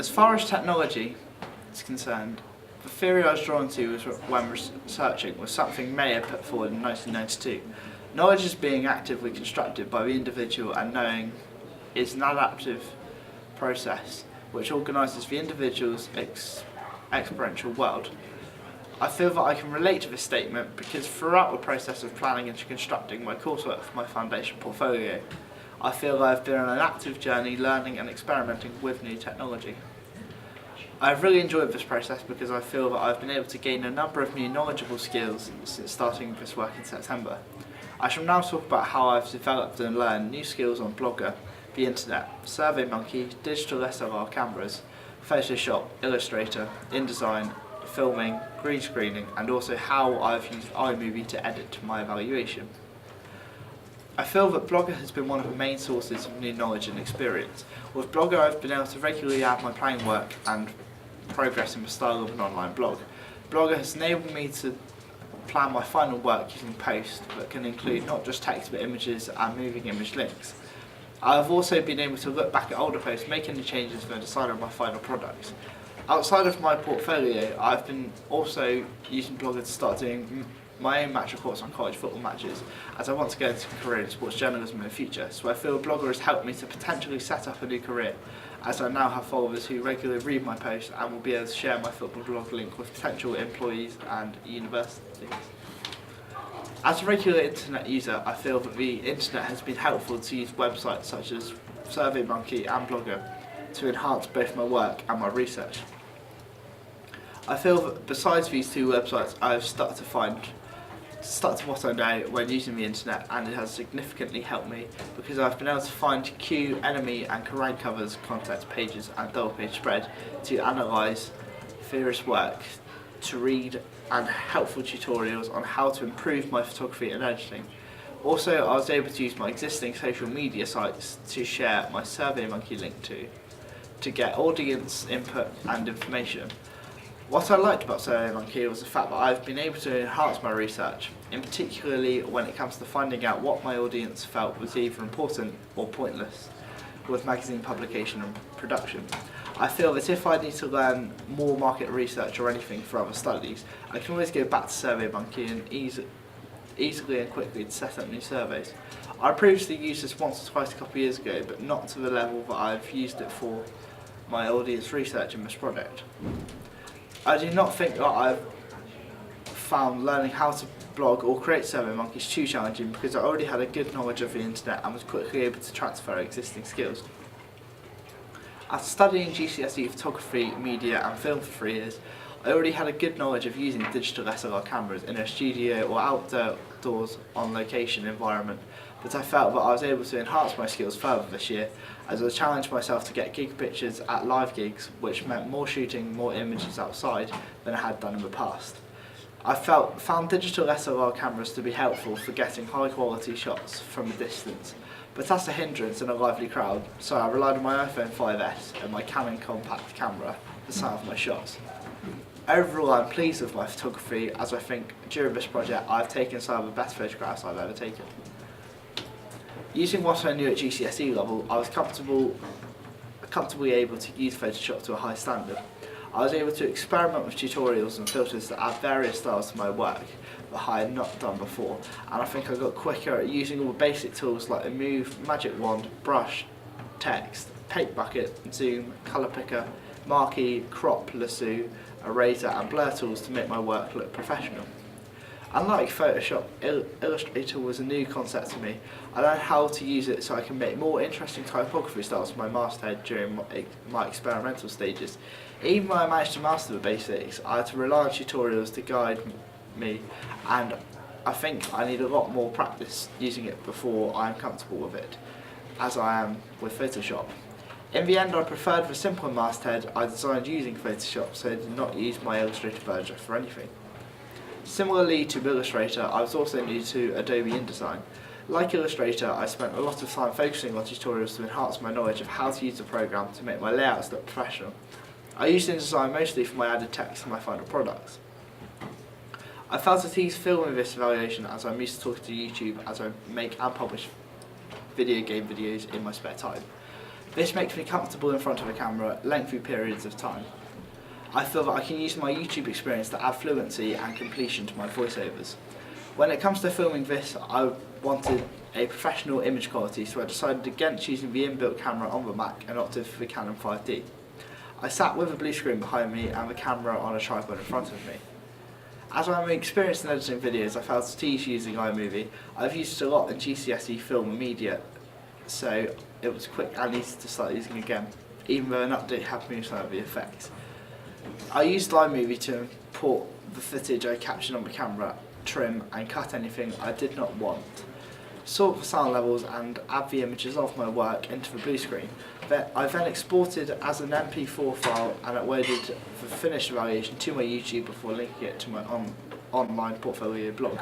As far as technology is concerned, the theory I was drawn to when researching was something Mayer put forward in 1992. Knowledge is being actively constructed by the individual, and knowing is an adaptive process which organises the individual's experiential world. I feel that I can relate to this statement because throughout the process of planning and constructing my coursework for my foundation portfolio, I feel I have been on an active journey learning and experimenting with new technology. I've really enjoyed this process because I feel that I've been able to gain a number of new knowledgeable skills since starting this work in September. I shall now talk about how I've developed and learned new skills on Blogger, the internet, SurveyMonkey, digital SLR cameras, Photoshop, Illustrator, InDesign, filming, green screening, and also how I've used iMovie to edit my evaluation. I feel that Blogger has been one of the main sources of new knowledge and experience. With Blogger I've been able to regularly add my planning work and progress in the style of an online blog. Blogger has enabled me to plan my final work using posts that can include not just text but images and moving image links. I have also been able to look back at older posts, make any changes and decide on my final products. Outside of my portfolio, I've been also using Blogger to start doing my own match reports on college football matches, as I want to go into a career in sports journalism in the future, so I feel Blogger has helped me to potentially set up a new career, as I now have followers who regularly read my posts and will be able to share my football blog link with potential employees and universities. As a regular internet user, I feel that the internet has been helpful to use websites such as SurveyMonkey and Blogger to enhance both my work and my research. I feel that besides these two websites, I've stuck to what I know when using the internet, and it has significantly helped me because I've been able to find Q, enemy and Kerrang covers, context pages and double page spread to analyse theorist work, to read and helpful tutorials on how to improve my photography and editing. Also, I was able to use my existing social media sites to share my SurveyMonkey link to get audience input and information. What I liked about SurveyMonkey was the fact that I've been able to enhance my research, in particularly when it comes to finding out what my audience felt was either important or pointless with magazine publication and production. I feel that if I need to learn more market research or anything for other studies, I can always go back to SurveyMonkey and easily and quickly to set up new surveys. I previously used this once or twice a couple of years ago, but not to the level that I've used it for my audience research in this project. I do not think that I've found learning how to blog or create SurveyMonkeys too challenging because I already had a good knowledge of the internet and was quickly able to transfer existing skills. After studying GCSE photography, media and film for 3 years, I already had a good knowledge of using digital SLR cameras in a studio or outdoors on location environment, but I felt that I was able to enhance my skills further this year as I challenged myself to get gig pictures at live gigs, which meant more shooting, more images outside than I had done in the past. I found digital SLR cameras to be helpful for getting high quality shots from a distance, but that's a hindrance in a lively crowd, so I relied on my iPhone 5S and my Canon compact camera for some of my shots. Overall, I'm pleased with my photography, as I think during this project I've taken some of the best photographs I've ever taken. Using what I knew at GCSE level, I was comfortably able to use Photoshop to a high standard. I was able to experiment with tutorials and filters that add various styles to my work that I had not done before, and I think I got quicker at using all the basic tools like the Move, Magic Wand, Brush, Text, Paint Bucket, Zoom, Colour Picker, Marquee, Crop, Lasso, Eraser and Blur tools to make my work look professional. Unlike Photoshop, Illustrator was a new concept to me. I learned how to use it so I can make more interesting typography styles for my masthead during my experimental stages. Even when I managed to master the basics, I had to rely on tutorials to guide me, and I think I need a lot more practice using it before I am comfortable with it, as I am with Photoshop. In the end, I preferred the simpler masthead I designed using Photoshop, so I did not use my Illustrator version for anything. Similarly to Illustrator, I was also new to Adobe InDesign. Like Illustrator, I spent a lot of time focusing on tutorials to enhance my knowledge of how to use the program to make my layouts look professional. I used InDesign mostly for my added text and my final products. I felt at ease filming this evaluation as I'm used to talking to YouTube as I make and publish video game videos in my spare time. This makes me comfortable in front of a camera lengthy periods of time. I feel that I can use my YouTube experience to add fluency and completion to my voiceovers. When it comes to filming this, I wanted a professional image quality, so I decided against using the inbuilt camera on the Mac and opted for the Canon 5D. I sat with a blue screen behind me and the camera on a tripod in front of me. As I'm experienced in editing videos, I found it's easy using iMovie. I've used it a lot in GCSE film and media, so it was quick and easy to start using again, even though an update had moved some of the effects. I used iMovie to import the footage I captured on the camera, trim and cut anything I did not want, sort the sound levels and add the images of my work into the blue screen. I then exported as an MP4 file and uploaded the finished evaluation to my YouTube before linking it to my online portfolio blog.